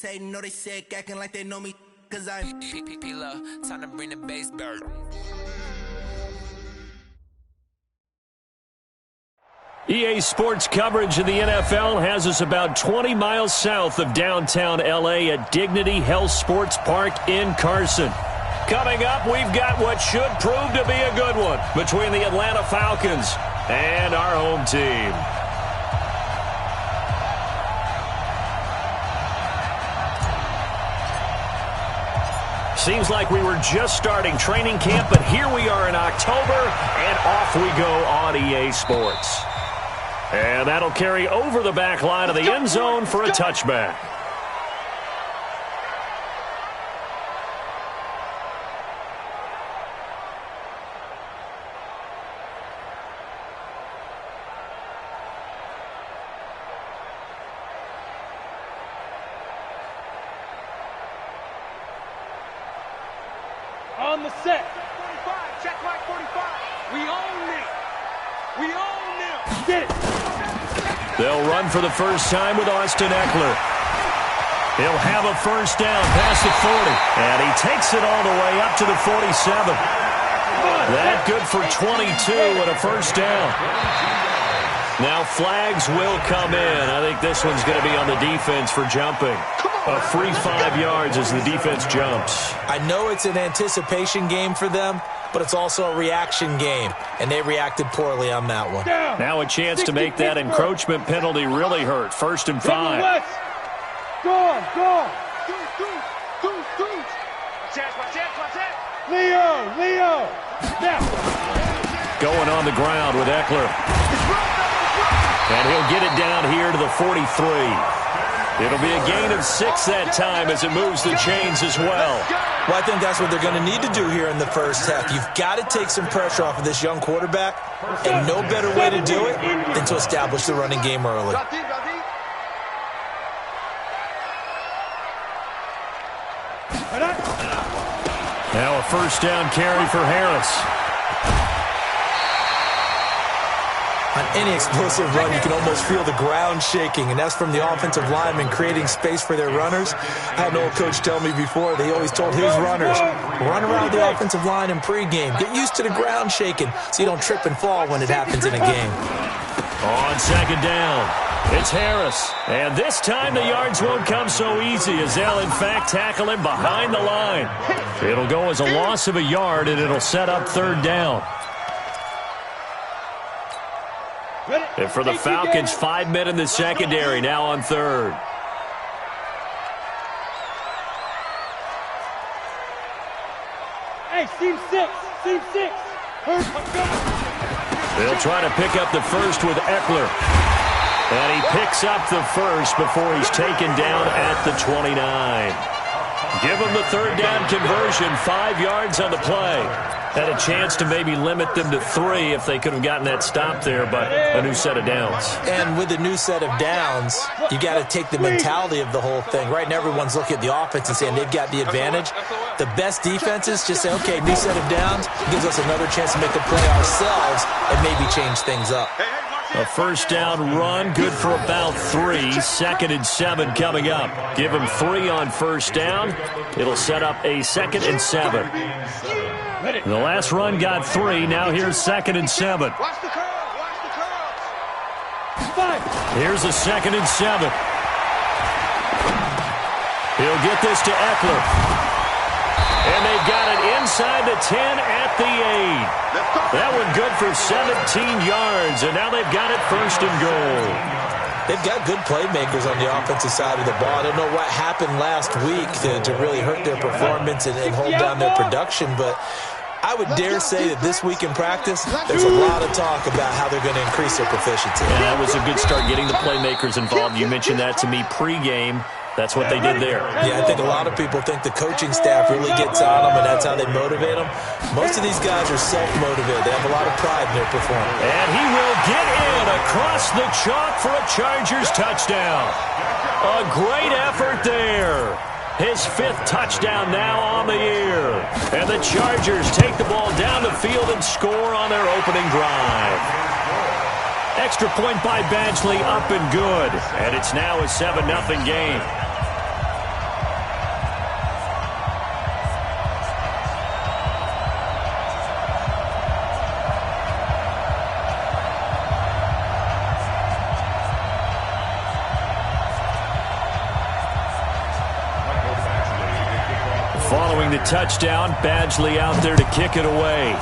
was hating, no, they sick, acting like they know me, cause I'm P-Love, time to bring the bass bird. EA Sports coverage of the NFL has us about 20 miles south of downtown L.A. at Dignity Health Sports Park in Carson. Coming up, we've got what should prove to be a good one between the Atlanta Falcons and our home team. Seems like we were just starting training camp, but here we are in October, and off we go on EA Sports. And that'll carry over the back line of the end zone for a touchback. On the set. 45, check mark 45. We own it. We own them. Get it. They'll run for the first time with Austin Eckler. He'll have a first down past the 40. And he takes it all the way up to the 47. That good for 22 and a first down. Now flags will come in. I think this one's going to be on the defense for jumping. A free 5 yards as the defense jumps. I know it's an anticipation game for them, but it's also a reaction game, and they reacted poorly on that one. Now a chance to make that encroachment penalty really hurt. 1st and 5. Go on, go on. Leo. Now. Going on the ground with Eckler. And he'll get it down here to the 43. It'll be a gain of 6 that time as it moves the chains as well. Well, I think that's what they're going to need to do here in the first half. You've got to take some pressure off of this young quarterback, and no better way to do it than to establish the running game early. Now a first down carry for Harris. On any explosive run, you can almost feel the ground shaking, and that's from the offensive linemen creating space for their runners. I had an old coach tell me before, they always told his runners, run around the offensive line in pregame. Get used to the ground shaking so you don't trip and fall when it happens in a game. On second down, it's Harris. And this time the yards won't come so easy as they'll, in fact, tackle him behind the line. It'll go as a loss of a yard, and it'll set up 3rd down. And for the Falcons, 5 men in the secondary, now on 3rd. Hey, seam 6. They'll try to pick up the first with Eckler. And he picks up the first before he's taken down at the 29. Give him the 3rd down conversion, 5 yards on the play. Had a chance to maybe limit them to 3 if they could have gotten that stop there, but a new set of downs. And with a new set of downs, you got to take the mentality of the whole thing. Right now, everyone's looking at the offense and saying they've got the advantage. The best defenses just say, okay, new set of downs gives us another chance to make a play ourselves and maybe change things up. A first down run, good for about 3. 2nd and 7 coming up. Give him 3 on first down. It'll set up a 2nd and 7. The last run got 3. Now here's 2nd and 7. Here's a 2nd and 7. He'll get this to Eckler. And they've got it inside the 10 at the 8. That one good for 17 yards, and now they've got it 1st and goal. They've got good playmakers on the offensive side of the ball. I don't know what happened last week to really hurt their performance and hold down their production, but I would dare say that this week in practice, there's a lot of talk about how they're going to increase their proficiency. And that was a good start getting the playmakers involved. You mentioned that to me pregame. That's what they did there. Yeah, I think a lot of people think the coaching staff really gets on them, and that's how they motivate them. Most of these guys are self-motivated. They have a lot of pride in their performance. And he will get in across the chalk for a Chargers touchdown. A great effort there. His 5th touchdown now on the year. And the Chargers take the ball down the field and score on their opening drive. Extra point by Badgley, up and good. And it's now a 7-0 game. following the touchdown. Badgley out there to kick it away.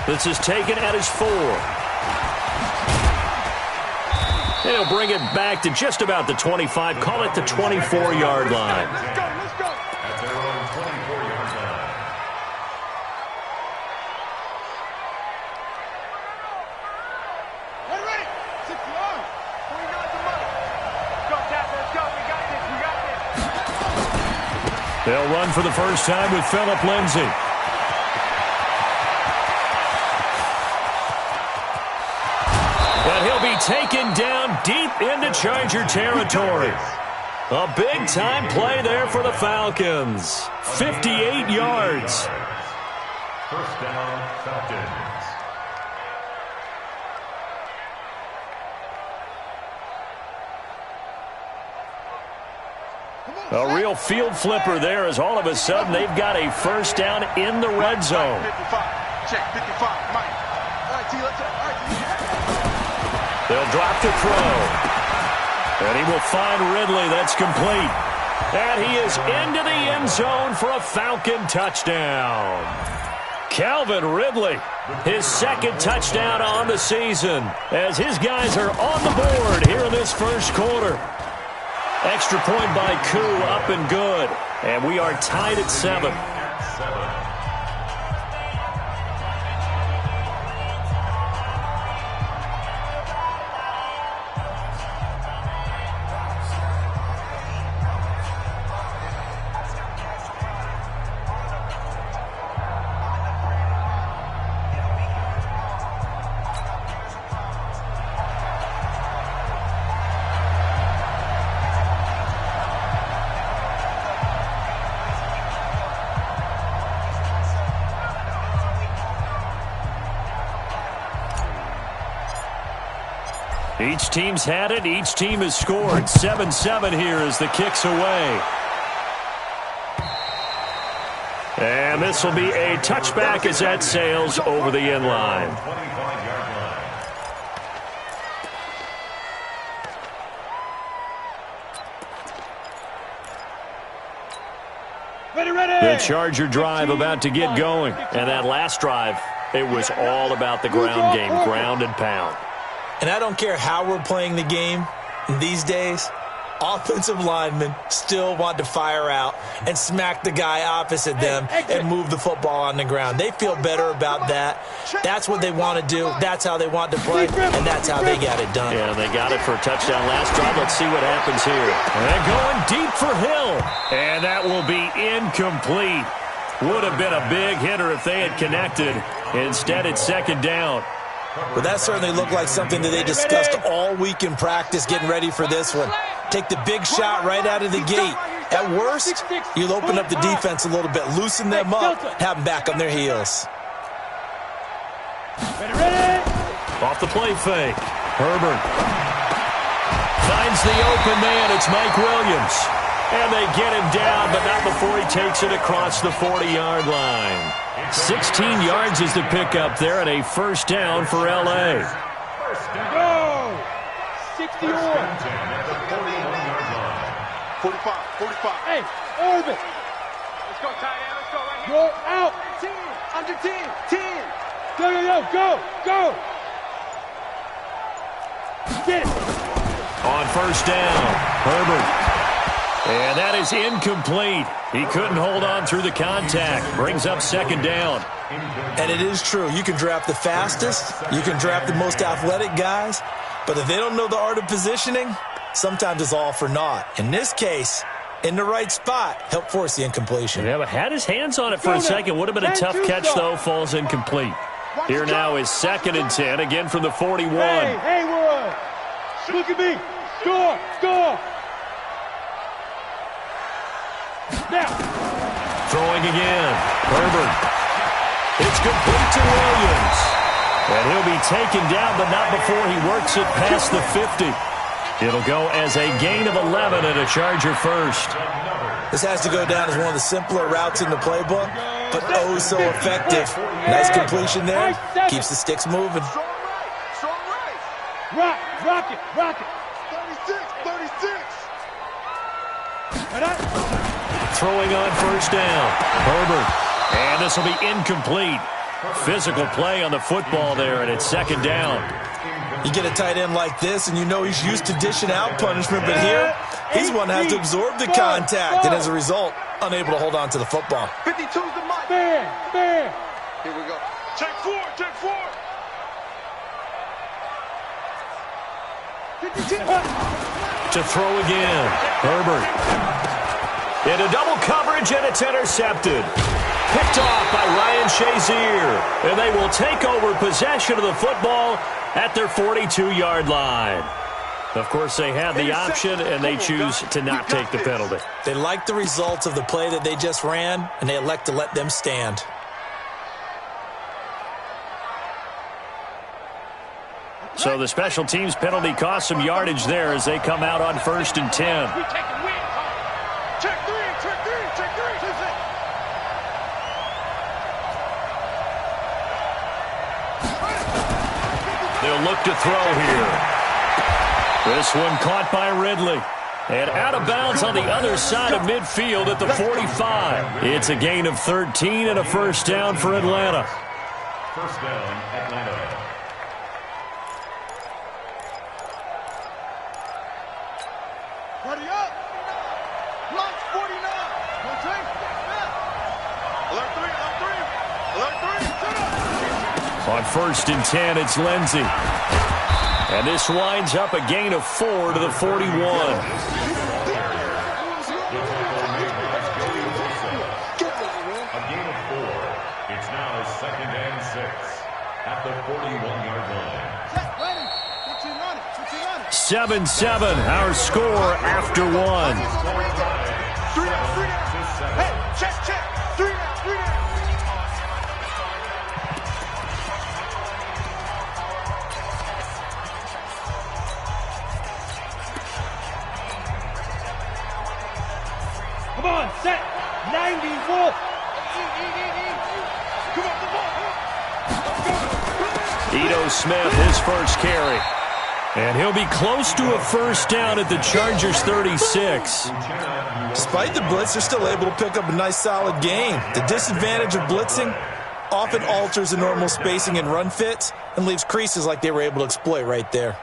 This is taken at his 4. He'll bring it back to just about the 25. Call it the 24-yard line. Let's go, let's go. At their own 24-yard line. Ready. 60 yards. 20 yards of money. Let's go, Tap. Let's go. We got this. We got this. They'll run for the first time with Phillip Lindsay. But he'll be taken down deep into Charger territory. A big-time play there for the Falcons. 58 yards. First down, Falcons. A real field flipper there as all of a sudden they've got a first down in the red zone. 55. Check 55. Mike. All right, T. Let's go. All right, T. They'll drop to throw. And he will find Ridley. That's complete. And he is into the end zone for a Falcon touchdown. Calvin Ridley, his second touchdown on the season, as his guys are on the board here in this first quarter. Extra point by Koo, up and good. And we are tied at 7. Each team's had it. Each team has scored. 7-7 here as the kick's away. And this will be a touchback as that sails over the end line. 25-yard line. Ready. The Charger drive about to get going. And that last drive, it was all about the ground game, ground and pound. And I don't care how we're playing the game these days, offensive linemen still want to fire out and smack the guy opposite them and move the football on the ground. They feel better about that. That's what they want to do. That's how they want to play, and that's how they got it done. Yeah, they got it for a touchdown last drive. Let's see what happens here. And going deep for Hill. And that will be incomplete. Would have been a big hitter if they had connected. Instead, it's second down. But that certainly looked like something that they discussed all week in practice getting ready for this one. Take the big shot right out of the gate. At worst, you'll open up the defense a little bit, loosen them up, have them back on their heels. Ready. Off the play fake. Herbert finds the open man. It's Mike Williams. And they get him down, but not before he takes it across the 40-yard line. 16 yards is the pickup there, and a first down for L.A. Go. 60 on. 45. Hey, Irvin. Let's go, tight end. Let's go right here. Go out. 10. Under 10. 10. Go. Get it. On first down, Herbert. And that is incomplete. He couldn't hold on through the contact. Brings up second down. And it is true. You can draft the fastest. You can draft the most athletic guys. But if they don't know the art of positioning, sometimes it's all for naught. In this case, in the right spot, help force the incompletion. Yeah, but had his hands on it for a second. Would have been a tough catch, though. Falls incomplete. Here now is second and 10, again from the 41. Hey, World. Look at me. Score. Now. Throwing again. Herbert. It's complete to Williams. And he'll be taken down, but not before he works it past the 50. It'll go as a gain of 11 and a Charger first. This has to go down as one of the simpler routes in the playbook, but oh so effective. Nice completion there. Keeps the sticks moving. Rock it. 36. Throwing on first down. Herbert. And this will be incomplete. Physical play on the football there, and it's second down. You get a tight end like this, and you know he's used to dishing out punishment, but here, he's one that has to absorb the contact, and as a result, unable to hold on to the football. 52's the mic. Here we go. Check four. To throw again. Herbert. Into double coverage, and it's intercepted. Picked off by Ryan Shazier. And they will take over possession of the football at their 42-yard line. Of course, they had the option, and they choose to not take the penalty. They like the results of the play that they just ran, and they elect to let them stand. So the special teams penalty cost some yardage there as they come out on 1st and 10. Check three. They'll look to throw here. This one caught by Ridley. And out of bounds on the other side of midfield at the 45. It's a gain of 13 and a first down for Atlanta. First down, Atlanta. Hurry up. Block 49. Alert 3. On 1st and 10, it's Lindsey. And this winds up a gain of 4 to the 41. A gain of 4. It's now 2nd and 6 at the 41-yard line. 7-7, our score after 1. 3 down. Hey, check. 3 down. Come on, set. 90 Wolf. Come on. Ito Smith, his first carry. And he'll be close to a first down at the Chargers' 36. Despite the blitz, they're still able to pick up a nice, solid gain. The disadvantage of blitzing often alters the normal spacing and run fits and leaves creases like they were able to exploit right there.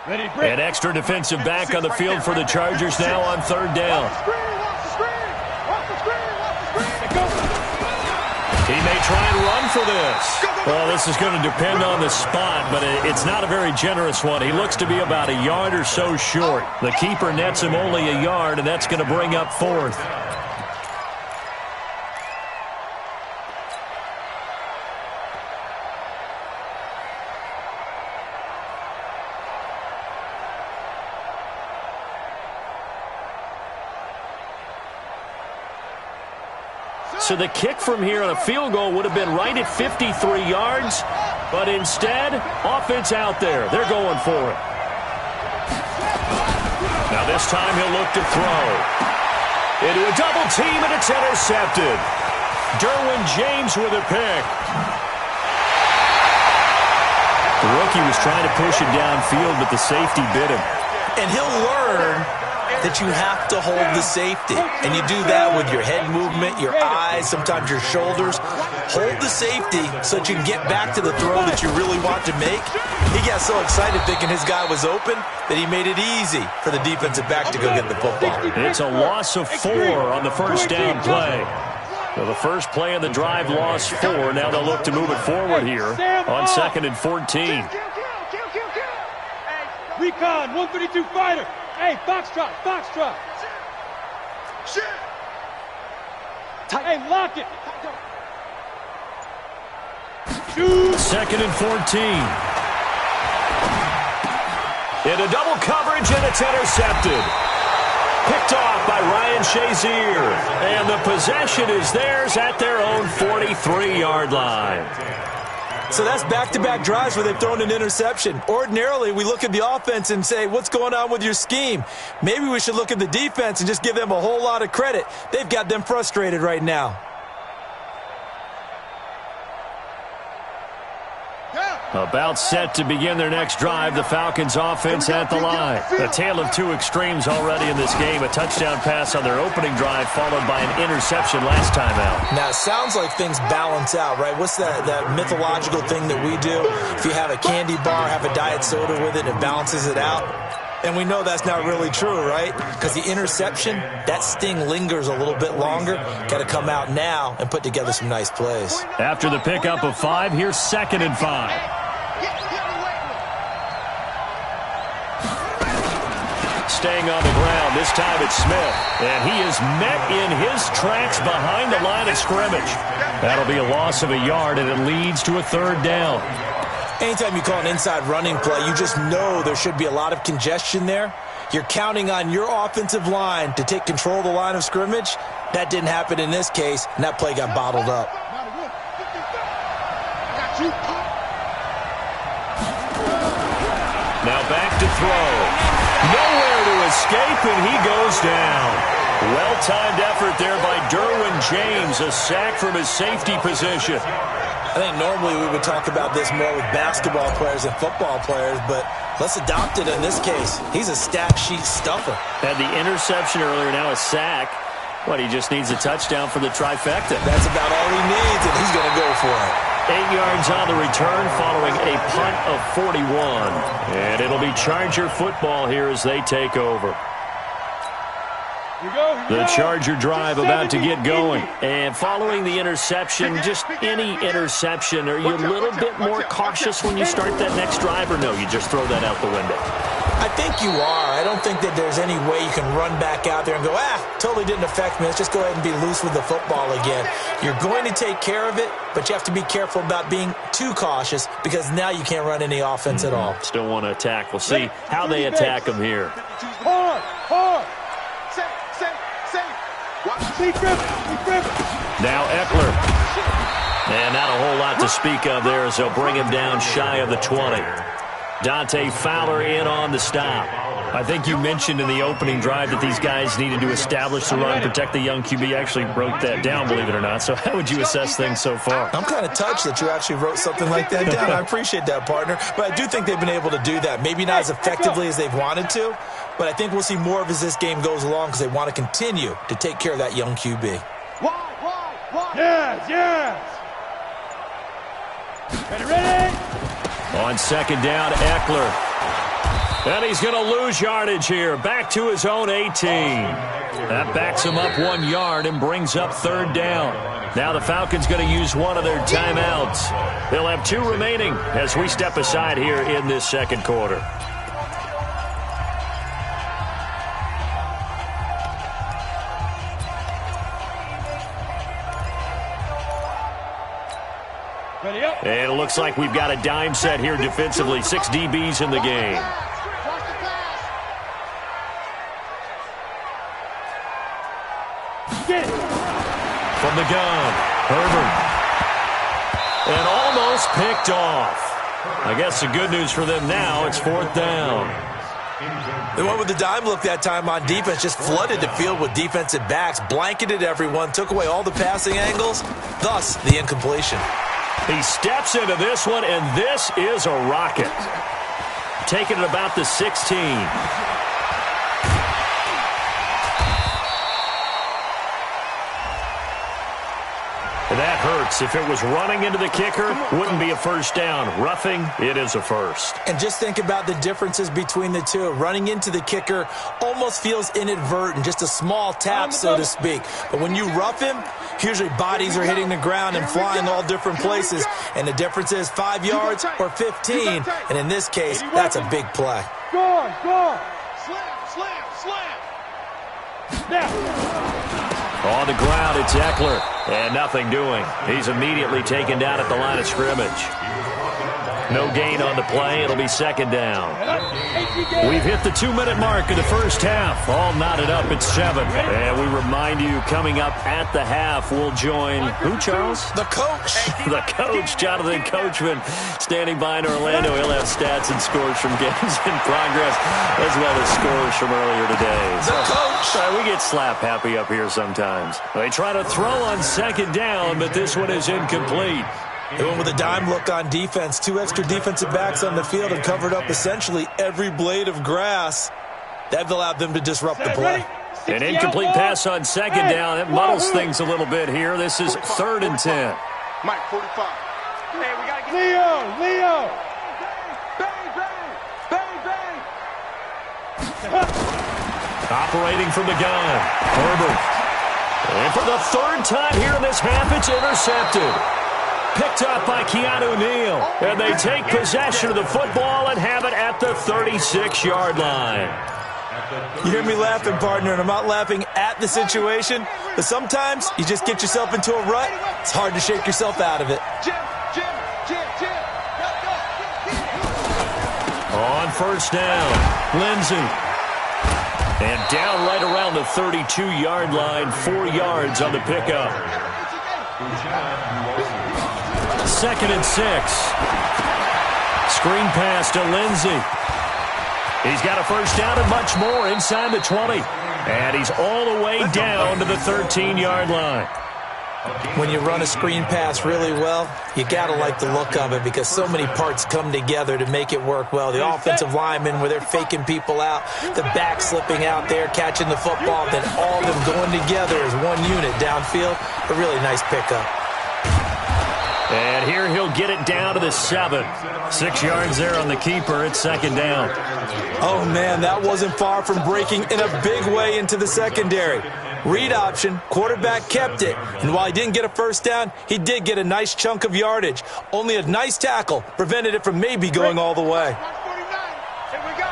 An extra defensive back on the field for the Chargers now on 3rd down. He may try and run for this. Well, this is going to depend on the spot, but it's not a very generous one. He looks to be about a yard or so short. The keeper nets him only a yard, and that's going to bring up 4th. So the kick from here on a field goal would have been right at 53 yards, but instead, offense out there. They're going for it. Now this time he'll look to throw. Into a double team, and it's intercepted. Derwin James with a pick. The rookie was trying to push it downfield, but the safety bit him. And he'll learn that you have to hold the safety. And you do that with your head movement, your eyes, sometimes your shoulders. Hold the safety so that you can get back to the throw that you really want to make. He got so excited thinking his guy was open that he made it easy for the defensive back to go get the football. It's a loss of 4 on the first down play. So the first play of the drive lost 4. Now they'll look to move it forward here on 2nd and 14. Recon, 132 fighter. Hey, foxtrot. Shit. Hey, lock it. 2nd and 14. Into double coverage, and it's intercepted. Picked off by Ryan Shazier. And the possession is theirs at their own 43-yard line. So that's back-to-back drives where they've thrown an interception. Ordinarily, we look at the offense and say, what's going on with your scheme? Maybe we should look at the defense and just give them a whole lot of credit. They've got them frustrated right now. Yeah. About set to begin their next drive, the Falcons offense at the line. A tale of two extremes already in this game. A touchdown pass on their opening drive followed by an interception last time out. Now, it sounds like things balance out, right? What's that mythological thing that we do? If you have a candy bar, have a diet soda with it, and it balances it out. And we know that's not really true, right? Because the interception, that sting lingers a little bit longer. Got to come out now and put together some nice plays. After the pickup of 5, here's 2nd and 5. Staying on the ground, this time it's Smith. And he is met in his tracks behind the line of scrimmage. That'll be a loss of a yard, and it leads to a 3rd down. Anytime you call an inside running play, you just know there should be a lot of congestion there. You're counting on your offensive line to take control of the line of scrimmage. That didn't happen in this case, and that play got bottled up. Now back to throw. Nowhere to escape, and he goes down. Well-timed effort there by Derwin James, a sack from his safety position. I think normally we would talk about this more with basketball players and football players, but let's adopt it in this case. He's a stat sheet stuffer. Had the interception earlier, now a sack. What, he just needs a touchdown for the trifecta. That's about all he needs, and he's going to go for it. 8 yards on the return following a punt of 41. And it'll be Charger football here as they take over. The Charger drive about to get going. And following the interception, just any interception, are you a little bit more cautious when you start that next drive, or no, you just throw that out the window? I think you are. I don't think that there's any way you can run back out there and go, totally didn't affect me. Let's just go ahead and be loose with the football again. You're going to take care of it, but you have to be careful about being too cautious because now you can't run any offense at all. Still want to attack. We'll see how they attack them here. Now Eckler. And not a whole lot to speak of there as they'll bring him down shy of the 20. Dante Fowler in on the stop. I think you mentioned in the opening drive that these guys needed to establish the run, protect the young QB. Actually wrote that down, believe it or not. So how would you assess things so far? I'm kind of touched that you actually wrote something like that down. I appreciate that, partner. But I do think they've been able to do that. Maybe not as effectively as they've wanted to, but I think we'll see more of as this game goes along because they want to continue to take care of that young QB. Yes. Ready? On 2nd down, Eckler. And he's going to lose yardage here. Back to his own 18. That backs him up 1 yard and brings up 3rd down. Now the Falcons going to use one of their timeouts. They'll have 2 remaining as we step aside here in this 2nd quarter. And it looks like we've got a dime set here defensively. 6 DBs in the game. From the gun, Herbert. And almost picked off. I guess the good news for them now, it's 4th down. They went with the dime look that time on defense, just flooded the field with defensive backs, blanketed everyone, took away all the passing angles, thus the incompletion. He steps into this one, and this is a rocket. Taking it about the 16. That hurts. If it was running into the kicker, wouldn't be a 1st down. Roughing, it is a 1st. And just think about the differences between the two. Running into the kicker almost feels inadvertent, just a small tap, so to speak. But when you rough him, usually bodies are hitting the ground and flying all different places. And the difference is 5 yards or 15. And in this case, that's a big play. Slam. Now. On the ground, it's Eckler. And nothing doing. He's immediately taken down at the line of scrimmage. No gain on the play. It'll be 2nd down. We've hit the 2-minute mark of the first half. All knotted up at 7. And we remind you, coming up at the half, we'll join who, Charles? The coach. The coach, Jonathan Coachman, standing by in Orlando. He'll have stats and scores from games in progress, as well as scores from earlier today. The coach. We get slap happy up here sometimes. They try to throw on 2nd down, but this one is incomplete. They went with a dime look on defense. 2 extra defensive backs on the field and covered up essentially every blade of grass. That allowed them to disrupt the play. An incomplete pass on second down. It muddles things a little bit here. This is 3rd and 10. Mike, 45. Hey, we gotta get Leo! bang, bang, bang, bang. Operating from the gun. Herbert. And for the 3rd time here in this half, it's intercepted. Picked up by Keanu Neal. And they take possession of the football and have it at the 36-yard line. You hear me laughing, partner, and I'm not laughing at the situation, but sometimes you just get yourself into a rut. It's hard to shake yourself out of it. Jim. On 1st down, Lindsey. And down right around the 32-yard line, 4 yards on the pickup. 2nd and 6. Screen pass to Lindsey. He's got a 1st down and much more inside the 20. And he's all the way down to the 13-yard line. When you run a screen pass really well, you got to like the look of it because so many parts come together to make it work well. The offensive linemen, where they're faking people out, the back slipping out there, catching the football, then all of them going together as one unit downfield. A really nice pickup. And here he'll get it down to the 7. 6 yards there on the keeper. It's 2nd down. Oh, man, that wasn't far from breaking in a big way into the secondary. Read option, quarterback kept it, and while he didn't get a 1st down, he did get a nice chunk of yardage. Only a nice tackle prevented it from maybe going all the way. Here we go.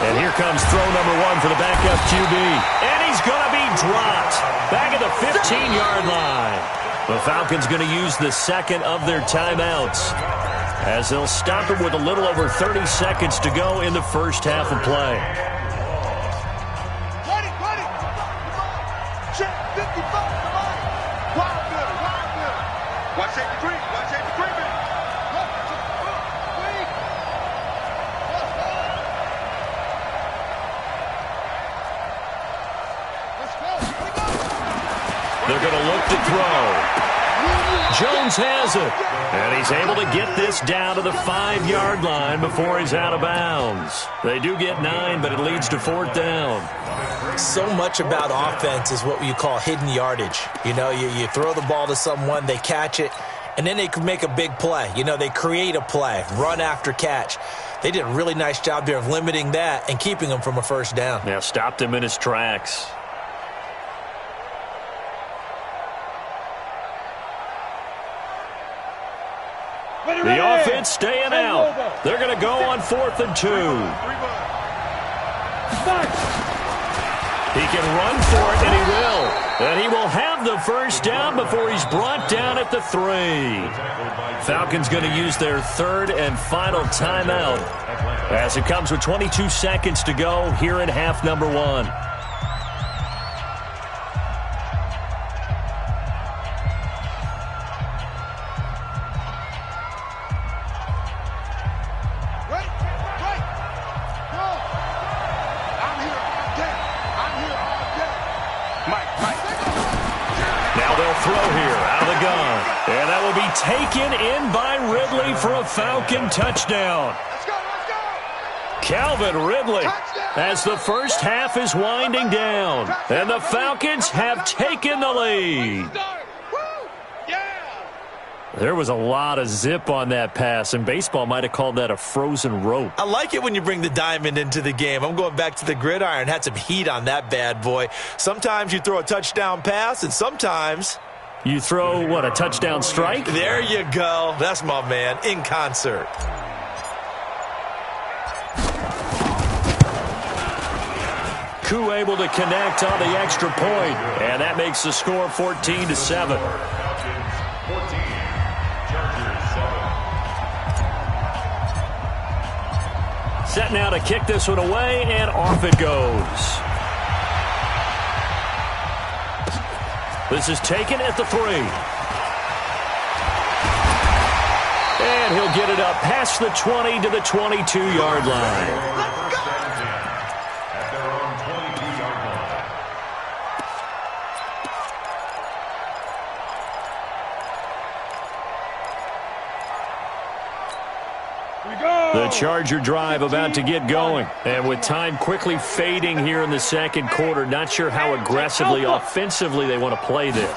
And here comes throw number 1 for the backup QB. And he's going to be dropped. Back at the 15-yard line. The Falcons going to use the 2nd of their timeouts, as they'll stop him with a little over 30 seconds to go in the 1st half of play. Ready. Check 55. Wild good. Watch safety three, man. They're going to look to throw. Jones has it. And he's able to get this down to the 5-yard line before he's out of bounds. They do get 9, but it leads to 4th down. So much about offense is what you call hidden yardage. You know, you throw the ball to someone, they catch it, and then they can make a big play. You know, they create a play, run after catch. They did a really nice job there of limiting that and keeping him from a 1st down. Yeah, stopped him in his tracks. The offense staying out. They're going to go on 4th and 2. He can run for it, and he will. And he will have the 1st down before he's brought down at the 3. Falcons going to use their 3rd and final timeout, as it comes with 22 seconds to go here in half number 1. Taken in by Ridley for a Falcon touchdown. Let's go. Calvin Ridley, as the 1st half is winding down, and the Falcons have taken the lead. There was a lot of zip on that pass, and baseball might have called that a frozen rope. I like it when you bring the diamond into the game. I'm going back to the gridiron. Had some heat on that bad boy. Sometimes you throw a touchdown pass, and sometimes you throw, what, a touchdown strike? There you go. That's my man, in concert. Koo able to connect on the extra point, and that makes the score 14-7. Set now to kick this one away, and off it goes. This is taken at the 3. And he'll get it up past the 20 to the 22-yard line. The Charger drive about to get going. And with time quickly fading here in the second quarter, not sure how aggressively, offensively they want to play this.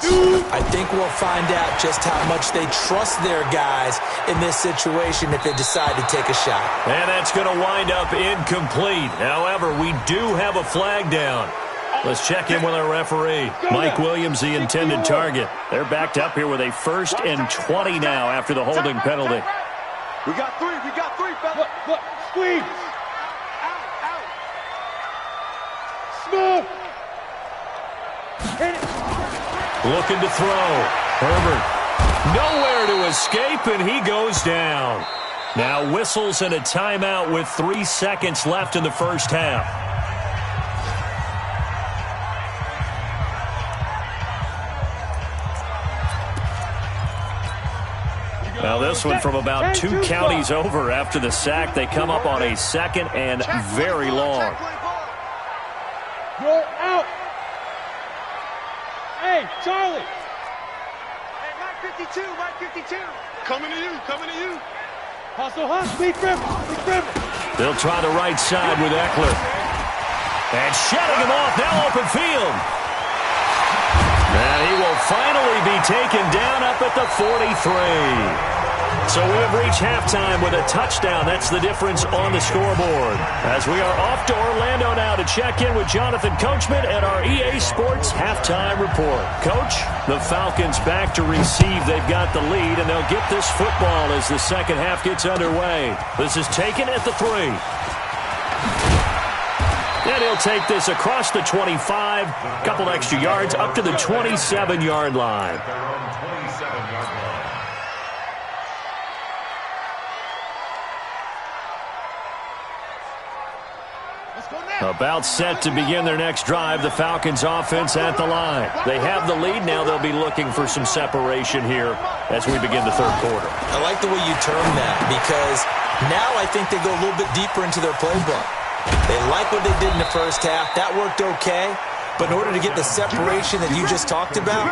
I think we'll find out just how much they trust their guys in this situation if they decide to take a shot. And that's going to wind up incomplete. However, we do have a flag down. Let's check in with our referee. Mike Williams, the intended target. They're backed up here with a 1st and 20 now after the holding penalty. We got three, fella. Look, squeeze. Out. Smooth. Hit it. Looking to throw. Herbert. Nowhere to escape, and he goes down. Now whistles and a timeout with 3 seconds left in the first half. Now this one from about 2 counties over after the sack. They come up on a 2nd and very long. You're out. Hey, Charlie. Hey, Mike 52. Coming to you. Hustle, be criminal. They'll try the right side with Eckler. And shutting him off, now open field. And he will finally be taken down up at the 43. So we have reached halftime with a touchdown. That's the difference on the scoreboard. As we are off to Orlando now to check in with Jonathan Coachman at our EA Sports Halftime Report. Coach, the Falcons back to receive. They've got the lead, and they'll get this football as the second half gets underway. This is taken at the 3. And he'll take this across the 25, couple extra yards up to the 27-yard line. About set to begin their next drive, the Falcons offense at the line. They have the lead. Now they'll be looking for some separation here as we begin the third quarter. I like the way you term that because now I think they go a little bit deeper into their playbook. They like what they did in the first half. That worked okay. But in order to get the separation that you just talked about,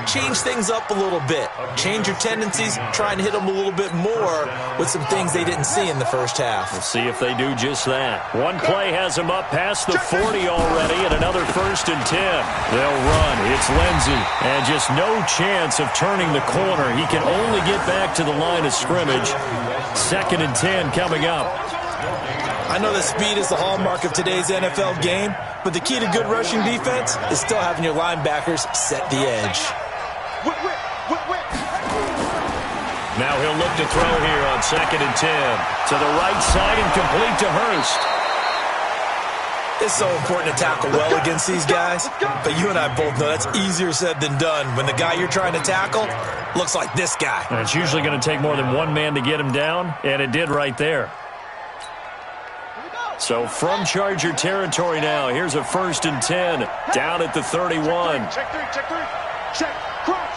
change things up a little bit. Change your tendencies, try and hit them a little bit more with some things they didn't see in the first half. We'll see if they do just that. One play has them up past the 40 already, and another 1st and 10. They'll run. It's Lindsey. And just no chance of turning the corner. He can only get back to the line of scrimmage. 2nd and 10 coming up. I know that speed is the hallmark of today's NFL game, but the key to good rushing defense is still having your linebackers set the edge. Now he'll look to throw here on 2nd and 10. To the right side and complete to Hurst. It's so important to tackle well against these guys, but you and I both know that's easier said than done when the guy you're trying to tackle looks like this guy. And it's usually going to take more than one man to get him down, and it did right there. So from Charger territory now, here's a 1st and 10 down at the 31. Check three. Check. Cross.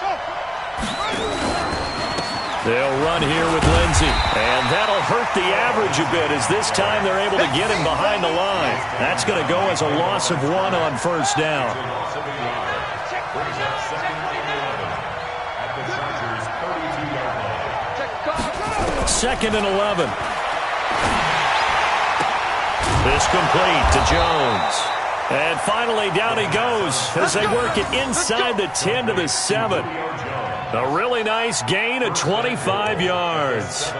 They'll run here with Lindsey, and that'll hurt the average a bit as this time they're able to get him behind the line. That's going to go as a loss of 1 on 1st down. 2nd and 11. This complete to Jones. And finally, down he goes as they work it inside the 10 to the 7. A really nice gain of 25 yards.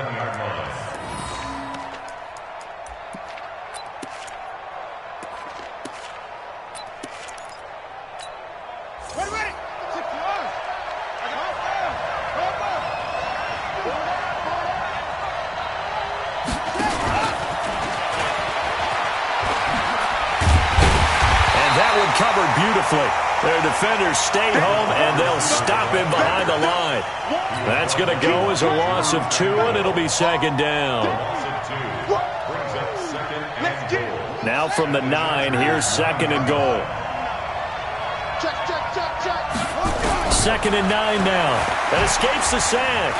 Covered beautifully. Their defenders stay home, and they'll stop him behind the line. That's going to go as a loss of 2, and it'll be 2nd down. Now from the 9, here's 2nd and goal. 2nd and 9 now. That escapes the sack.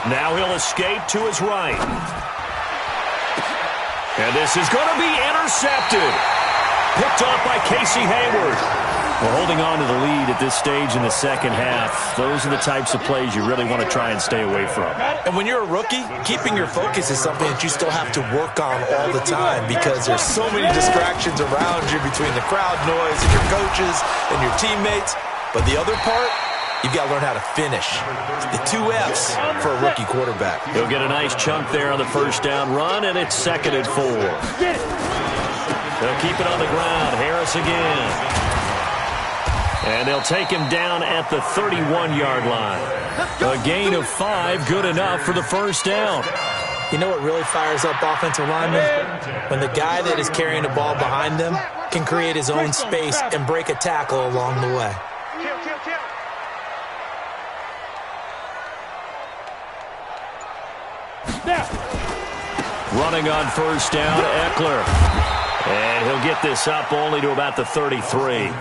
Now he'll escape to his right. And this is going to be intercepted. Picked off by Casey Hayward. Well, holding on to the lead at this stage in the second half. Those are the types of plays you really want to try and stay away from. And when you're a rookie, keeping your focus is something that you still have to work on all the time because there's so many distractions around you between the crowd noise and your coaches and your teammates. But the other part, you've got to learn how to finish. It's the 2 F's for a rookie quarterback. He'll get a nice chunk there on the first down run, and it's 2nd and 4. They'll keep it on the ground. Harris again. And they'll take him down at the 31-yard line. A gain of 5, good enough for the first down. You know what really fires up offensive linemen? When the guy that is carrying the ball behind them can create his own space and break a tackle along the way. Running on first down, Eckler. And he'll get this up only to about the 33.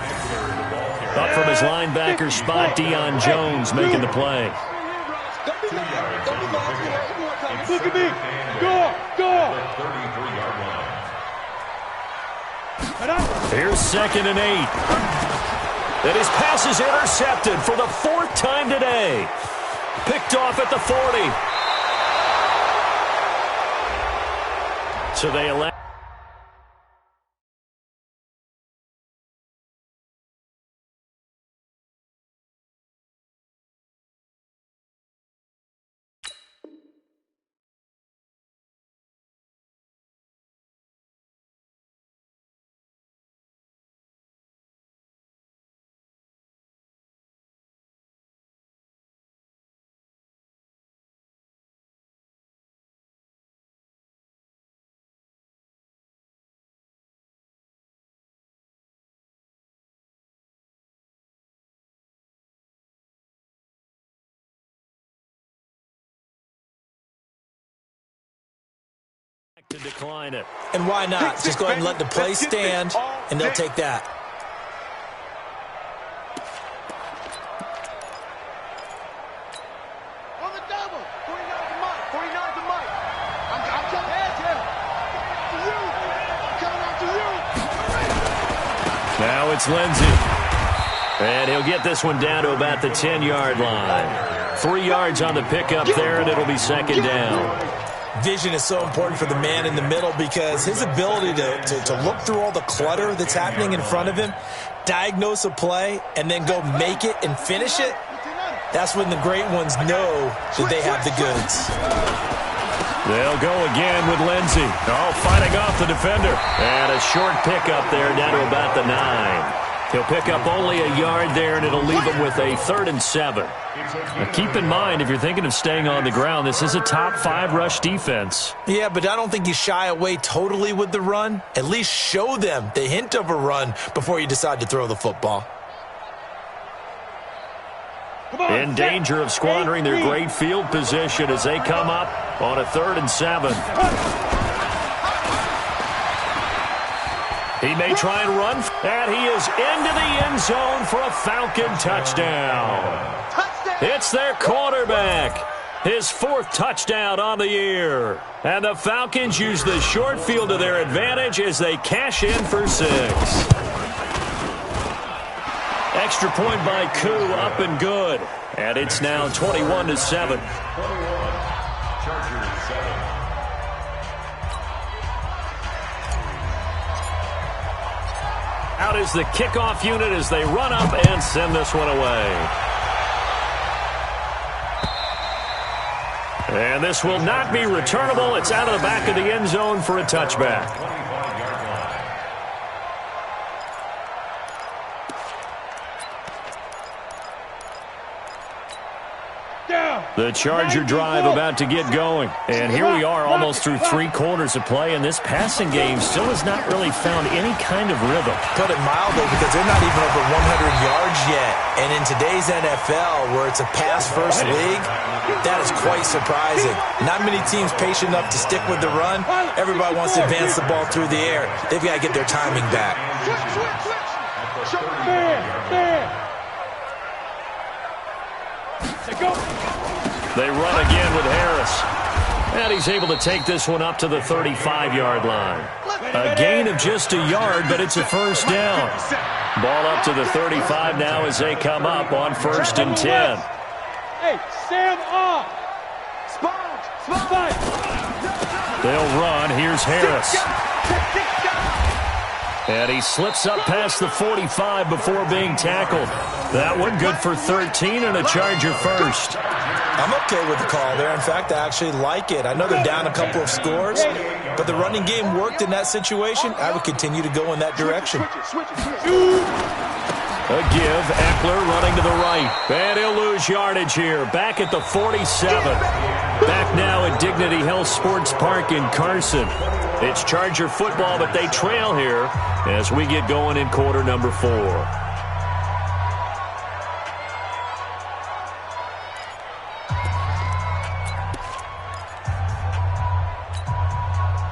Up from his linebacker spot, Deion Jones making the play. Look at me. Go. Here's 2nd and 8. And his pass is intercepted for the 4th time today. Picked off at the 40. So they elect. To decline it. And why not? Just go ahead and let the play stand, and they'll take that. On the double. 49's the mic. 49's the mic. I'm coming after you. I'm coming after you. Now it's Lindsey. And he'll get this one down to about the 10-yard line. 3 yards on the pickup there, and it'll be 2nd down. Vision is so important for the man in the middle because his ability to look through all the clutter that's happening in front of him, diagnose a play, and then go make it and finish it, that's when the great ones know that they have the goods. They'll go again with Lindsey. Oh, fighting off the defender. And a short pickup there down to about the 9. He'll pick up only a yard there, and it'll leave him with a 3rd and 7. Now, keep in mind, if you're thinking of staying on the ground, this is a top 5 rush defense. Yeah, but I don't think you shy away totally with the run. At least show them the hint of a run before you decide to throw the football. In danger of squandering their great field position as they come up on a 3rd and 7. He may try and run, and he is into the end zone for a Falcon touchdown. It's their quarterback. His 4th touchdown on the year. And the Falcons use the short field to their advantage as they cash in for 6. Extra point by Koo, up and good. And it's now 21-7. Out is the kickoff unit as they run up and send this one away. And this will not be returnable. It's out of the back of the end zone for a touchback. The Charger drive about to get going. And here we are almost through 3 quarters of play, and this passing game still has not really found any kind of rhythm. Put it mildly, because they're not even over 100 yards yet. And in today's NFL, where it's a pass-first league, that is quite surprising. Not many teams patient enough to stick with the run. Everybody wants to advance the ball through the air. They've got to get their timing back. They run again with Harris. And he's able to take this one up to the 35-yard line. A gain of just a yard, but it's a first down. Ball up to the 35 now as they come up on 1st and 10. Hey, Sam off. Sponge. They'll run. Here's Harris. And he slips up past the 45 before being tackled. That one good for 13 and a Charger first. I'm okay with the call there. In fact, I actually like it. I know they're down a couple of scores, but the running game worked in that situation. I would continue to go in that direction. A give. Eckler running to the right. And he'll lose yardage here. Back at the 47. Back now at Dignity Health Sports Park in Carson. It's Charger football, but they trail here as we get going in quarter number 4.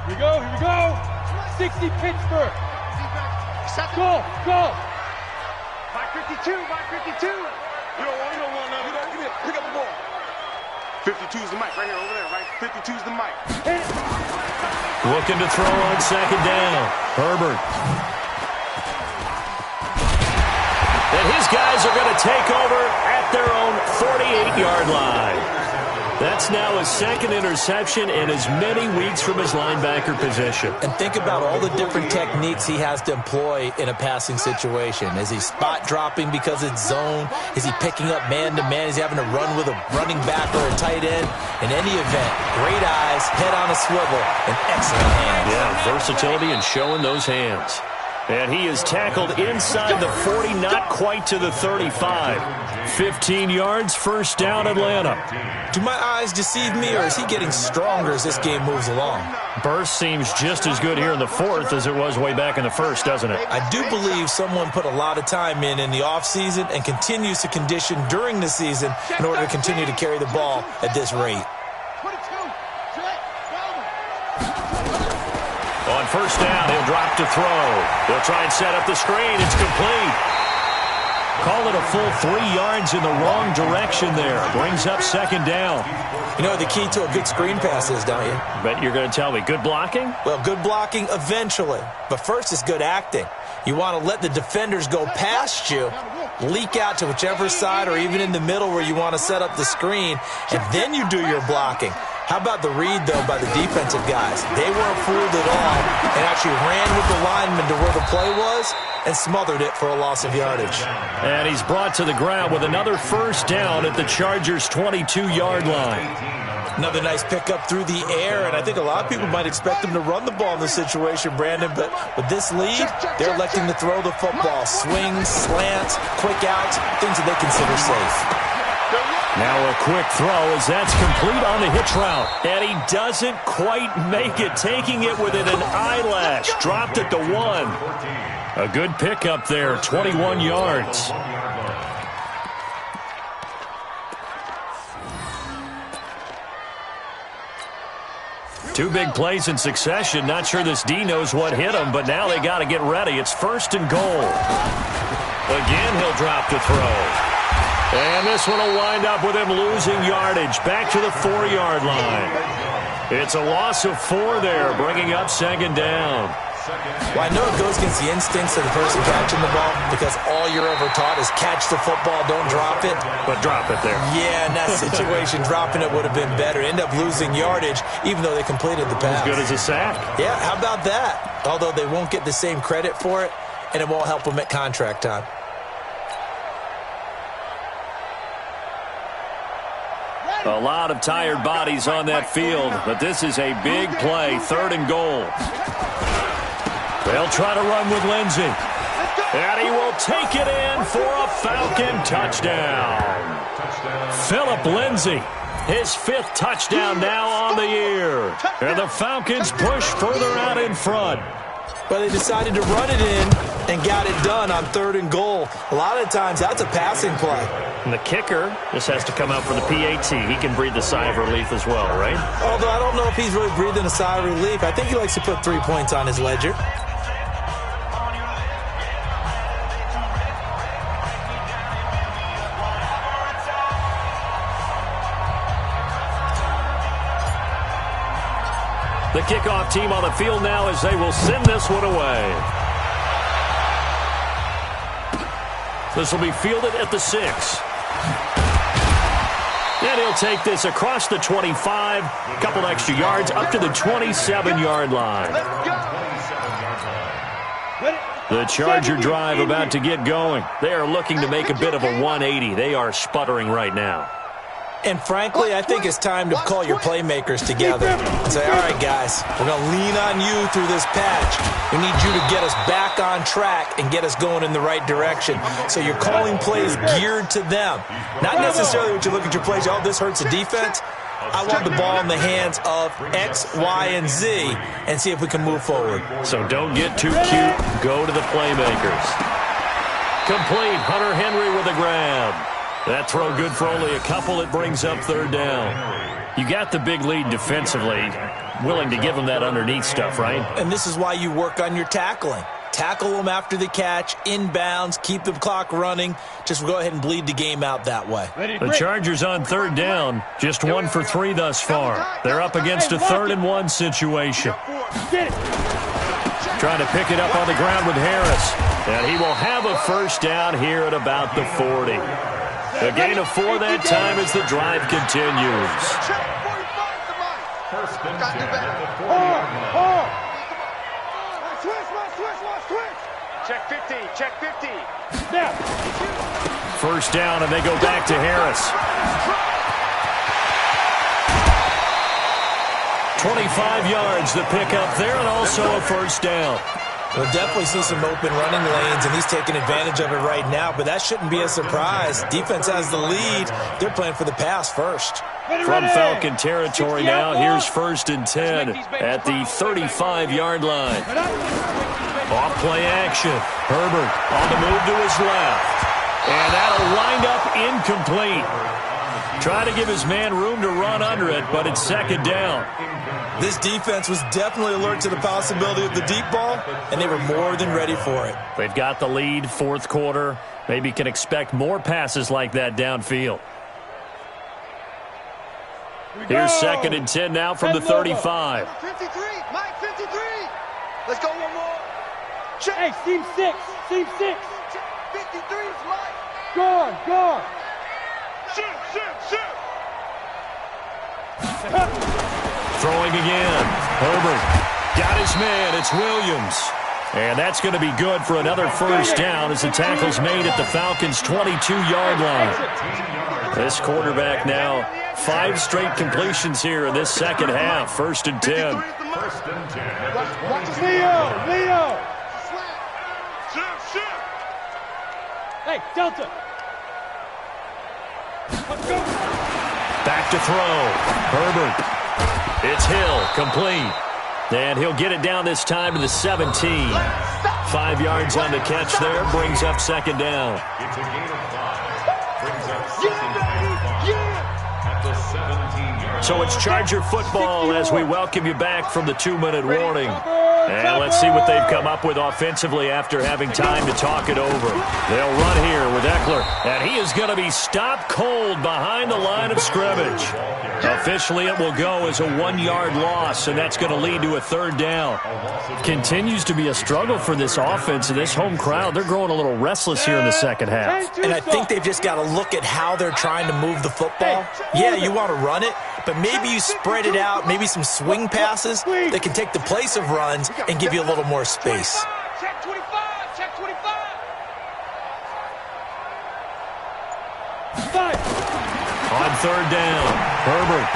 Here we go. 60 Pittsburgh. Go. 552. You don't want none. Give me pick up the ball. 52's the mic right here, over there, right? 52's the mic. Looking to throw on 2nd down. Herbert. And his guys are going to take over at their own 48-yard line. That's now his 2nd interception in as many weeks from his linebacker position. And think about all the different techniques he has to employ in a passing situation. Is he spot dropping because it's zone? Is he picking up man-to-man? Is he having to run with a running back or a tight end? In any event, great eyes, head on a swivel, and excellent hands. Yeah, versatility and showing those hands. And he is tackled inside the 40, not quite to the 35. 15 yards, 1st down, Atlanta. Do my eyes deceive me, or is he getting stronger as this game moves along? Burst seems just as good here in the 4th as it was way back in the 1st, doesn't it? I do believe someone put a lot of time in the offseason and continues to condition during the season in order to continue to carry the ball at this rate. On 1st down, he'll drop to throw. He'll try and set up the screen. It's complete. Call it a full 3 yards in the wrong direction there. Brings up 2nd down. You know what the key to a good screen pass is, don't you? Bet you're going to tell me. Good blocking? Well, good blocking eventually. But first is good acting. You want to let the defenders go past you, leak out to whichever side or even in the middle where you want to set up the screen, and then you do your blocking. How about the read, though, by the defensive guys? They weren't fooled at all and actually ran with the lineman to where the play was and smothered it for a loss of yardage. And he's brought to the ground with another 1st down at the Chargers' 22-yard line. Another nice pickup through the air, and I think a lot of people might expect them to run the ball in this situation, Brandon, but with this lead, they're electing to throw the football. Swings, slants, quick outs, things that they consider safe. Now a quick throw as that's complete on the hitch route. And he doesn't quite make it, taking it within an eyelash. Dropped at the 1. A good pickup there, 21 yards. Two big plays in succession. Not sure this D knows what hit him, but now they got to get ready. It's 1st and goal. Again, he'll drop to throw. And this one will wind up with him losing yardage back to the 4-yard line. It's a loss of 4 there, bringing up 2nd down. Well, I know it goes against the instincts of the person catching the ball because all you're ever taught is catch the football, don't drop it. But drop it there. Yeah, in that situation, dropping it would have been better. End up losing yardage, even though they completed the pass. As good as a sack. Yeah, how about that? Although they won't get the same credit for it, and it won't help them at contract time. A lot of tired bodies on that field, but this is a big play, 3rd and goal. They'll try to run with Lindsey. And he will take it in for a Falcon touchdown. Phillip Lindsey, his 5th touchdown now on the year. And the Falcons push further out in front. But they decided to run it in and got it done on 3rd and goal. A lot of times, that's a passing play. And the kicker just has to come out for the PAT. He can breathe a sigh of relief as well, right? Although I don't know if he's really breathing a sigh of relief. I think he likes to put 3 points on his ledger. The kickoff team on the field now as they will send this one away. This will be fielded at the 6. And he'll take this across the 25, a couple extra yards, up to the 27-yard line. The Charger drive about to get going. They are looking to make a bit of a 180. They are sputtering right now. And frankly, I think it's time to call your playmakers together and say, all right, guys, we're going to lean on you through this patch. We need you to get us back on track and get us going in the right direction. So you're calling plays geared to them. Not necessarily what you look at your plays, oh, this hurts the defense. I want the ball in the hands of X, Y, and Z and see if we can move forward. So don't get too cute. Go to the playmakers. Complete. Hunter Henry with a grab. That throw good for only a couple. It brings up third down. You got the big lead defensively. Willing to give them that underneath stuff, right? And this is why you work on your tackling. Tackle them after the catch, inbounds, keep the clock running. Just go ahead and bleed the game out that way. The Chargers on third down, just 1 for 3 thus far. They're up against a 3rd-and-1 situation. Trying to pick it up on the ground with Harris. And he will have a first down here at about the 40. A gain of 4 that time as the drive continues. First and 10 at the 40-yard line. Check 50, check 50. First down, and they go back to Harris. 25 yards the pickup there, and also a first down. We'll definitely see some open running lanes, and he's taking advantage of it right now, but that shouldn't be a surprise. Defense has the lead. They're playing for the pass first. From Falcon territory now, here's 1st and 10 at the 35-yard line. Off play action. Herbert on the move to his left. And that'll wind up incomplete. Try to give his man room to run under it, but it's 2nd down. This defense was definitely alert to the possibility of the deep ball, and they were more than ready for it. They've got the lead, 4th quarter. Maybe can expect more passes like that downfield. Here's 2nd and 10 now from the 35. 53, Mike, 53. Let's go one more. Check. Hey, seam 6, seam 6. 53 is Mike. Gone. Shoot. Throwing again. Herbert got his man. It's Williams. And that's going to be good for another first down as the tackle's made at the Falcons' 22-yard line. This quarterback now 5 straight completions here in this second half. 1st and 10. First and 10. Leo. Shoot. Hey, Delta. Let's go. Back to throw. Herbert. It's Hill, complete. And he'll get it down this time to the 17. 5 yards on the catch there, brings up 2nd down. It's a gain of 5. Brings up 2nd and 5 at the 17-yard line. So it's Charger football as we welcome you back from the 2-minute warning. And let's see what they've come up with offensively after having time to talk it over. They'll run here with Eckler, and he is going to be stopped cold behind the line of scrimmage. Officially, it will go as a 1-yard loss, and that's going to lead to a 3rd down. Continues to be a struggle for this offense and this home crowd. They're growing a little restless here in the second half. And I think they've just got to look at how they're trying to move the football. Yeah, you want to run it, but maybe you spread it out, maybe some swing passes that can take the place of runs and give you a little more space. Check 25. Check 25. On 3rd down, Herbert.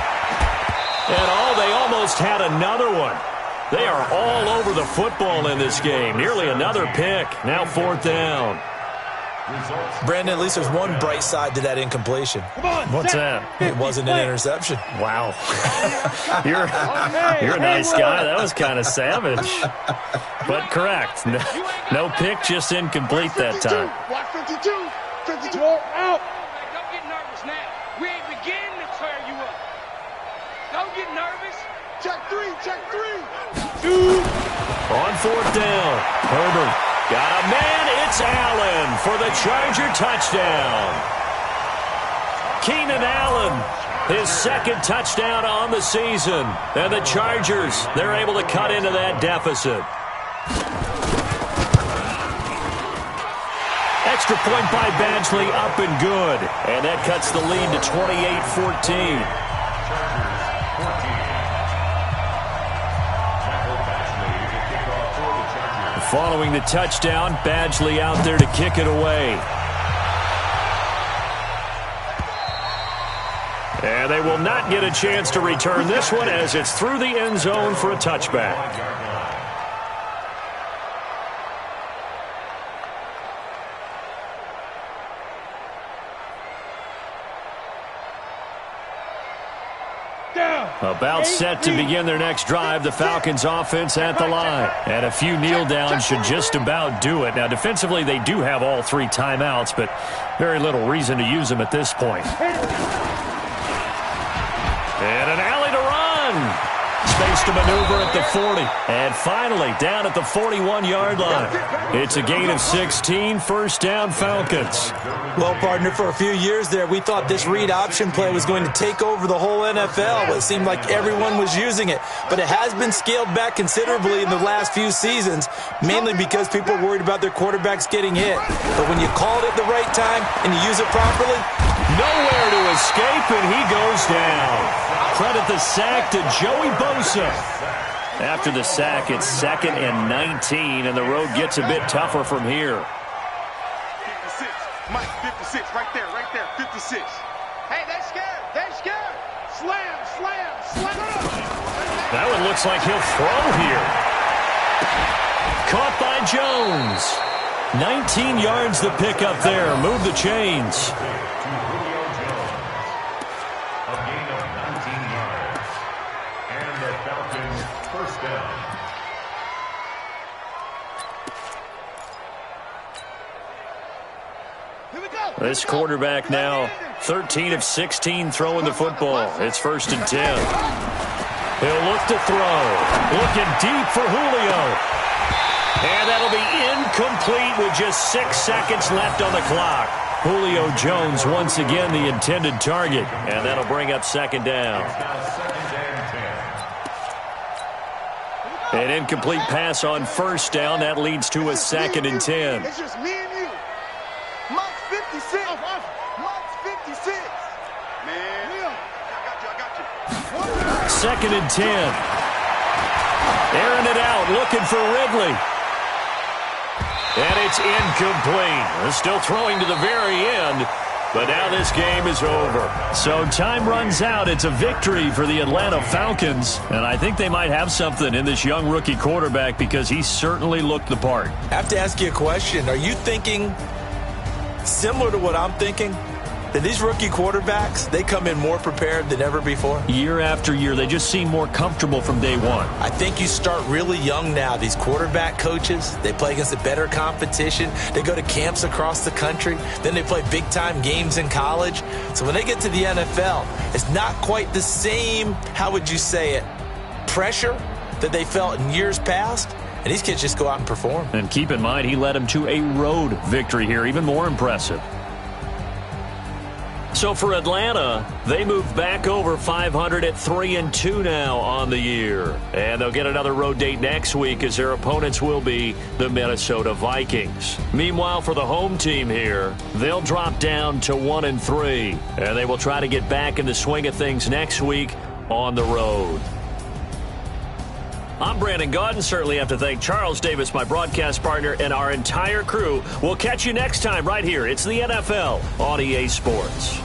And they almost had another one. They are all over the football in this game. Nearly another pick. Now 4th down. Brandon, at least there's one bright side to that incompletion. What's that? It wasn't an interception. Wow. You're a nice guy. That was kind of savage. But correct. No pick, just incomplete that time. Watch 52. 52. Out. Don't get nervous now. We ain't beginning to tear you up. Don't get nervous. Check 3. On 4th down, Herbert got a man. It's Allen for the Charger touchdown. Keenan Allen, his 2nd touchdown on the season. And the Chargers, they're able to cut into that deficit. extra point by Badgley, up and good. And that cuts the lead to 28-14. Following the touchdown, Badgley out there to kick it away. And they will not get a chance to return this one as it's through the end zone for a touchback. About set to begin their next drive, the Falcons offense at the line. And a few kneel downs should just about do it. Now, defensively, they do have all 3 timeouts, but very little reason to use them at this point. And an alley to run. Space to maneuver at the 40. And finally, down at the 41-yard line. It's a gain of 16, first down Falcons. Well, partner, for a few years there, we thought this read option play was going to take over the whole NFL. It seemed like everyone was using it. But it has been scaled back considerably in the last few seasons, mainly because people are worried about their quarterbacks getting hit. But when you call it at the right time and you use it properly, nowhere to escape, and he goes down. Credit the sack to Joey Bosa. After the sack, it's 2nd and 19, and the road gets a bit tougher from here. 56. Mike, 56. Right there, 56. Hey, they're scared. Slam. That one looks like he'll throw here. Caught by Jones. 19 yards the pick up there. Move the chains. This quarterback now 13 of 16 throwing the football. It's 1st and 10. He'll look to throw. Looking deep for Julio. And that'll be incomplete with just 6 seconds left on the clock. Julio Jones once again the intended target. And that'll bring up 2nd down. An incomplete pass on 1st down. That leads to a 2nd and 10. It's just me and you. Mike's 56. Mike's 56. Man. I got you. 2nd and 10. Airing it out, looking for Ridley. And it's incomplete. They're still throwing to the very end, but now this game is over. So time runs out. It's a victory for the Atlanta Falcons, and I think they might have something in this young rookie quarterback because he certainly looked the part. I have to ask you a question. Are you thinking similar to what I'm thinking? That these rookie quarterbacks, they come in more prepared than ever before? Year after year, they just seem more comfortable from day one. I think you start really young now. These quarterback coaches, they play against a better competition. They go to camps across the country. Then they play big-time games in college. So when they get to the NFL, it's not quite the same, how would you say it, pressure that they felt in years past. And these kids just go out and perform. And keep in mind, he led them to a road victory here, even more impressive. So for Atlanta, they move back over 500 at 3-2 now on the year. And they'll get another road date next week as their opponents will be the Minnesota Vikings. Meanwhile, for the home team here, they'll drop down to 1-3. And they will try to get back in the swing of things next week on the road. I'm Brandon Gaudin. Certainly have to thank Charles Davis, my broadcast partner, and our entire crew. We'll catch you next time right here. It's the NFL on EA Sports.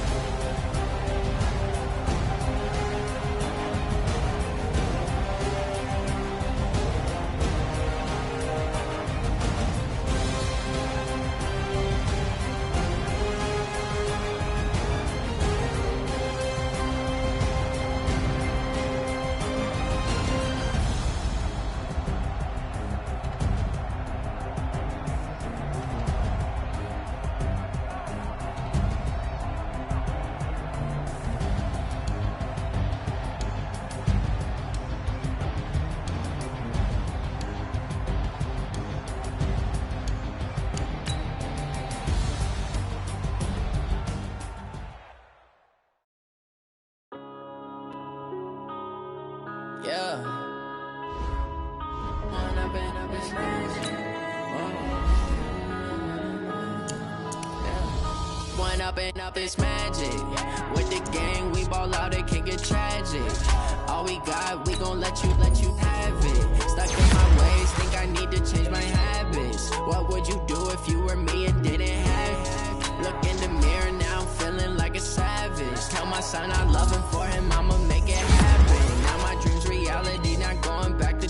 up, it's magic. With the gang, we ball out, it can get tragic. All we got, we gon' let you have it. Stuck in my ways, think I need to change my habits. What would you do if you were me and didn't have it? Look in the mirror, now I'm feeling like a savage. Tell my son I love him, for him I'ma make it happen. Now my dream's reality, not going back to.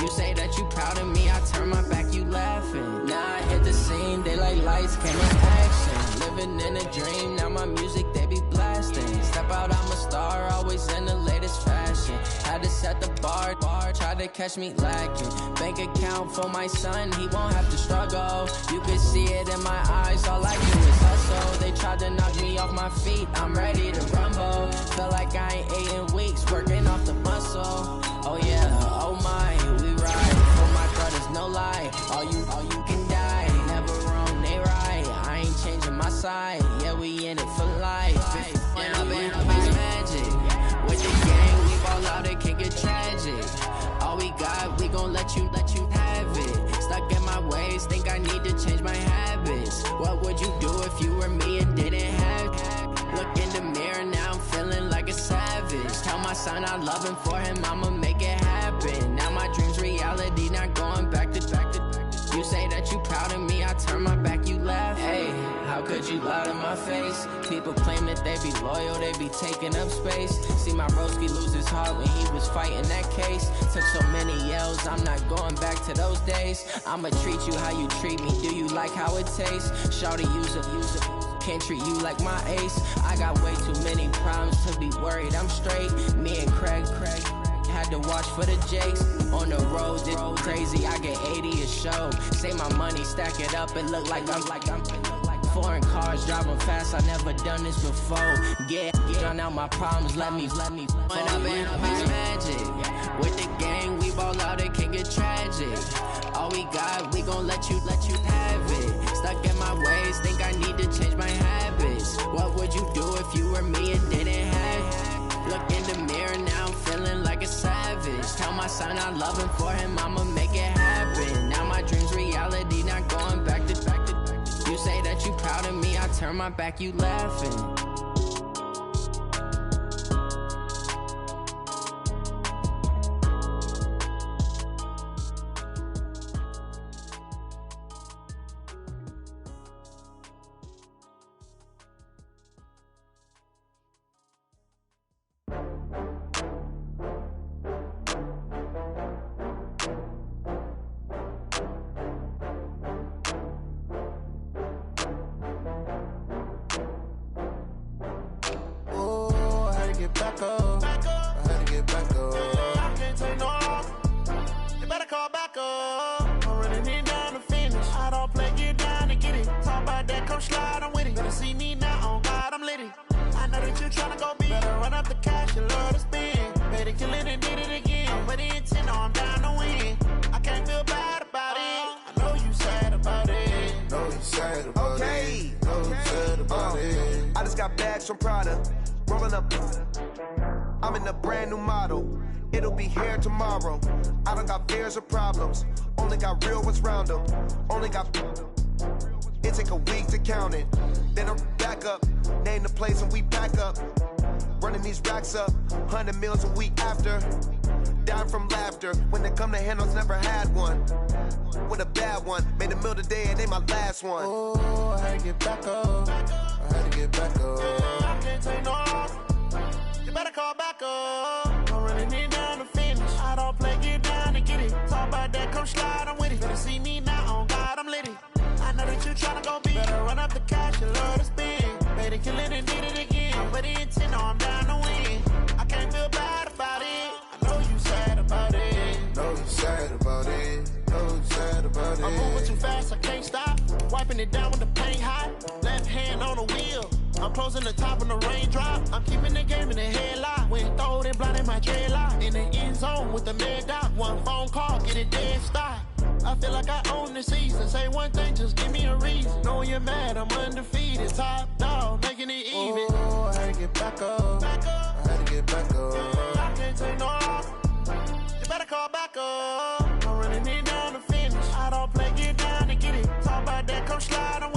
You say that you proud of me, I turn my back, you laughing. Now I hit the scene, they like lights, camera, action. Living in a dream, now my music, they be blasting. Step out, I'm a star, always in the latest fashion. Had to set the bar, try to catch me lacking. Bank account for my son, he won't have to struggle. You can see it in my eyes, all I do is hustle. They tried to knock me off my feet, I'm ready to rumble. Feel like I ain't ate in weeks, working off the muscle. Oh yeah, oh my, we ride for my brothers, no lie. All you can die, never wrong, they right. I ain't changing my side, yeah, we in it for life. And I've been magic. With the gang, we ball out, it can get tragic. All we got, we gon' let you have it. Stuck in my ways, think I need to change my habits. What would you do if you were me and didn't have it? Look in the mirror, now I'm feeling like a savage. Tell my son I love him, for him I'ma make it happen. Now my dream's reality, not going back to. You say that you proud of me, I turn my back, you laugh. Hey, how could you lie to my face? People claim that they be loyal, they be taking up space. See my broski lose his heart when he was fighting that case. Took so many yells, I'm not going back to those days. I'ma treat you how you treat me, do you like how it tastes? Shawty, use it. Can't treat you like my ace. I got way too many problems to be worried, I'm straight. Me and Craig had to watch for the Jakes. On the road, it's crazy, I get 80 a show. Say my money, stack it up, it look like I'm foreign cars, driving fast, I never done this before. Yeah, drown out my problems, let me When I've been magic. With the gang, we ball out, it can get tragic. All we got, we gon' let you have it. Stuck in my ways, think I need to change my habits. What would you do if you were me and didn't have it? Look in the mirror, now I'm feeling like a savage. Tell my son I love him, for him I'ma make it happen. Now my dream's reality, not going back to. You say that you proud of me, I turn my back, you laughing. From Prada, rolling up. I'm in a brand new model. It'll be here tomorrow. I don't got fears or problems. Only got real ones round them. Only got. It take a week to count it. Then I'm back up. Name the place and we back up. Running these racks up. 100 meals a week after. Dying from laughter. When it come to handles, never had one. With a bad one. Made a meal today and they my last one. Oh, I had to get back up. I had to get back up. I can't take no loss. You better call back up. I'm running it down to finish. I don't play, get down to get it. Talk about that, come slide, I'm with it. Better see me now, on God, I'm litty. I know that you tryna go big. Better run up the cash, you love to spend. Better kill it and did it again. I'm with the intent, no, I'm down to win. I can't feel bad about it. I know you sad about it. Know you sad about it. Know you sad about it. I'm moving too fast, I can't stop. Wiping it down with the paint hot. Left hand on the wheel. I'm closing the top on the raindrop. I'm keeping the game in the headlock. When throwed and blinded my dreadlock. In the end zone with the mad dot. One phone call, get it dead stop. I feel like I own the season. Say one thing, just give me a reason. Knowing you're mad, I'm undefeated. Top dog, making it even. Oh, I had to get back up. I had to get back up. I can't take no loss. You better call back up. I'm running it down to finish. I don't play, get down to get it. Talk about that, come slide, I'm